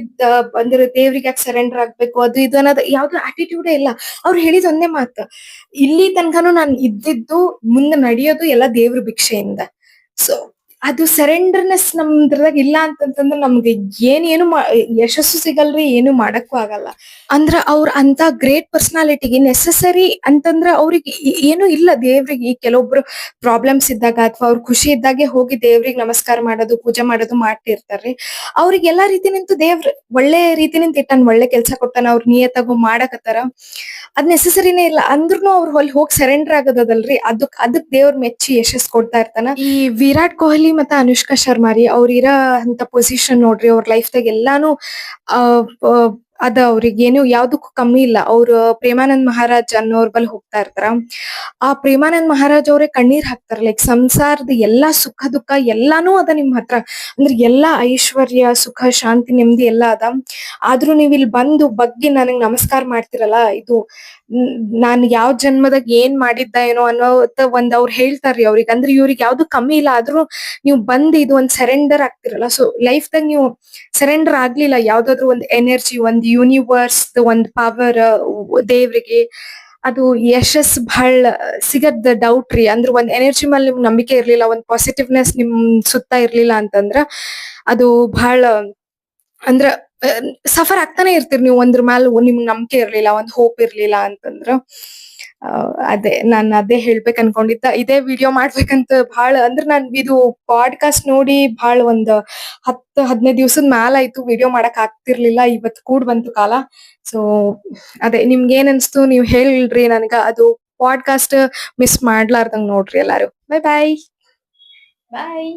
ಅಂದ್ರೆ ದೇವ್ರಿಗೆ ಯಾಕೆ ಸರೆಂಡರ್ ಆಗ್ಬೇಕು ಅದು ಇದು ಅನ್ನೋದು ಯಾವ್ದು ಆಟಿಟ್ಯೂಡೇ ಇಲ್ಲ. ಅವ್ರು ಹೇಳಿದ ಒಂದೇ ಮಾತು, ಇಲ್ಲಿ ತನಕನೂ ನಾನ್ ಇದ್ದಿದ್ದು ಮುಂದೆ ನಡೆಯೋದು ಎಲ್ಲ ದೇವ್ರ ಭಿಕ್ಷೆಯಿಂದ. ಸೊ ಅದು ಸರೆಂಡರ್‌ನೆಸ್ ನಮ್ದ್ರಾಗ ಇಲ್ಲ ಅಂತಂತಂದ್ರ ನಮ್ಗೆ ಏನು ಯಶಸ್ಸು ಸಿಗಲ್ರಿ, ಏನು ಮಾಡಕ್ಕೂ ಆಗಲ್ಲ. ಅಂದ್ರ ಅವ್ರ ಅಂತ ಗ್ರೇಟ್ ಪರ್ಸನಾಲಿಟಿಗೆ ನೆಸೆಸರಿ ಅಂತಂದ್ರ ಅವ್ರಿಗೆ ಏನು ಇಲ್ಲ ದೇವ್ರಿಗೆ. ಈ ಕೆಲವೊಬ್ರು ಪ್ರಾಬ್ಲಮ್ಸ್ ಇದ್ದಾಗ ಅಥವಾ ಅವ್ರ ಖುಷಿ ಇದ್ದಾಗೆ ಹೋಗಿ ದೇವ್ರಿಗೆ ನಮಸ್ಕಾರ ಮಾಡೋದು, ಪೂಜೆ ಮಾಡೋದು ಮಾಡ್ತಿರ್ತಾರ್ರಿ. ಅವ್ರಿಗೆ ಎಲ್ಲಾ ರೀತಿನಿಂತ ದೇವ್ರ ಒಳ್ಳೆ ರೀತಿನಿಂದ ಇಟ್ಟಾನ, ಒಳ್ಳೆ ಕೆಲ್ಸ ಕೊಟ್ಟಾನ, ಅವ್ರ ನಿಯತ್ತಾಗೂ ಮಾಡಕತ್ತಾರ. ಅದ್ ನೆಸೆಸರಿನೇ ಇಲ್ಲ ಅಂದ್ರೂನು ಅವ್ರು ಅಲ್ಲಿ ಹೋಗಿ ಸರೆಂಡರ್ ಆಗೋದದಲ್ರಿ, ಅದಕ್ ದೇವ್ರ ಮೆಚ್ಚಿ ಯಶಸ್ ಕೊಡ್ತಾ ಇರ್ತಾನ. ಈ ವಿರಾಟ್ ಕೊಹ್ಲಿ ಮತ್ತೆ ಅನುಷ್ಕಾ ಶರ್ಮಾ ರೀ, ಅವ್ರ ಇರೋ ಅಂತ ಪೊಸಿಷನ್ ನೋಡ್ರಿ, ಅವ್ರ ಲೈಫ್ದಾಗ ಎಲ್ಲಾನು ಆ ಅದ ಅವ್ರಿಗೇನು ಯಾವ್ದಕ್ಕೂ ಕಮ್ಮಿ ಇಲ್ಲ. ಅವ್ರ ಪ್ರೇಮಾನಂದ್ ಮಹಾರಾಜ್ ಅನ್ನೋರ್ ಬಲ್ ಹೋಗ್ತಾ ಇರ್ತಾರ. ಆ ಪ್ರೇಮಾನಂದ್ ಮಹಾರಾಜ್ ಅವ್ರೆ ಕಣ್ಣೀರ್ ಹಾಕ್ತಾರ. ಲೈಕ್ ಸಂಸಾರದ ಎಲ್ಲಾ ಸುಖ ದುಃಖ ಎಲ್ಲಾನು ಅದ ನಿಮ್ ಹತ್ರ, ಅಂದ್ರೆ ಎಲ್ಲಾ ಐಶ್ವರ್ಯ ಸುಖ ಶಾಂತಿ ನೆಮ್ಮದಿ ಎಲ್ಲಾ ಅದ. ಆದ್ರೂ ನೀವ್ ಇಲ್ಲಿ ಬಂದು ಬಗ್ಗಿ ನನಗ್ ನಮಸ್ಕಾರ ಮಾಡ್ತಿರಲ್ಲ, ಇದು ನಾನ್ ಯಾವ ಜನ್ಮದಾಗ ಏನ್ ಮಾಡಿದ್ದ ಏನೋ ಅನ್ನೋ ಒಂದ್ ಅವ್ರು ಹೇಳ್ತಾರ್ರಿ ಅವ್ರಿಗೆ. ಅಂದ್ರೆ ಇವ್ರಿಗೆ ಯಾವ್ದು ಕಮ್ಮಿ ಇಲ್ಲ, ಆದ್ರೂ ನೀವು ಬಂದ್ ಇದು ಒಂದ್ ಸರೆಂಡರ್ ಆಗ್ತಿರಲ್ಲ. ಸೊ ಲೈಫ್ದಾಗ ನೀವು ಸರೆಂಡರ್ ಆಗ್ಲಿಲ್ಲ ಯಾವ್ದಾದ್ರು ಒಂದ್ ಎನರ್ಜಿ, ಒಂದ್ ಯೂನಿವರ್ಸ್, ಒಂದ್ ಪವರ್, ದೇವ್ರಿಗೆ, ಅದು ಯಶಸ್ ಬಹಳ ಸಿಗದ್ ಡೌಟ್ ರೀ. ಅಂದ್ರೆ ಒಂದ್ ಎನರ್ಜಿ ಮೇಲೆ ನಿಮ್ಗ್ ನಂಬಿಕೆ ಇರ್ಲಿಲ್ಲ, ಒಂದ್ ಪಾಸಿಟಿವ್ನೆಸ್ ನಿಮ್ ಸುತ್ತ ಇರ್ಲಿಲ್ಲ ಅಂತಂದ್ರ ಅದು ಬಹಳ ಅಂದ್ರ ಸಫರ್ ಆಗ್ತಾನೆ ಇರ್ತೀರಿ ನೀವು. ಒಂದ್ರ ಮ್ಯಾಲ ನಿಮ್ಗ್ ನಂಬಿಕೆ ಇರ್ಲಿಲ್ಲ, ಒಂದ್ ಹೋಪ್ ಇರ್ಲಿಲ್ಲ ಅಂತಂದ್ರ. ಅದೇ ನಾನ್ ಅದೇ ಹೇಳ್ಬೇಕ್ ಅನ್ಕೊಂಡಿದ್ದ. ಇದೇ ವಿಡಿಯೋ ಮಾಡ್ಬೇಕಂತ ಬಹಳ ಅಂದ್ರ ನಾನ್ ಇದು ಪಾಡ್ಕಾಸ್ಟ್ ನೋಡಿ ಬಹಳ ಒಂದ್ 10-15 ದಿವ್ಸದ್ ಮ್ಯಾಲ ಆಯ್ತು. ವಿಡಿಯೋ ಮಾಡಕ್ ಆಗ್ತಿರ್ಲಿಲ್ಲ, ಇವತ್ ಕೂಡ್ ಬಂತು ಕಾಲ. ಸೊ ಅದೇ ನಿಮ್ಗೆ ಏನ್ ಅನ್ಸ್ತು ನೀವ್ ಹೇಳ್ರಿ ನನ್ಗ. ಅದು ಪಾಡ್ಕಾಸ್ಟ್ ಮಿಸ್ ಮಾಡ್ಲಾರ್ದಂಗ್ ನೋಡ್ರಿ ಎಲ್ಲಾರು. ಬಾಯ್ ಬಾಯ್. ಬಾಯ್.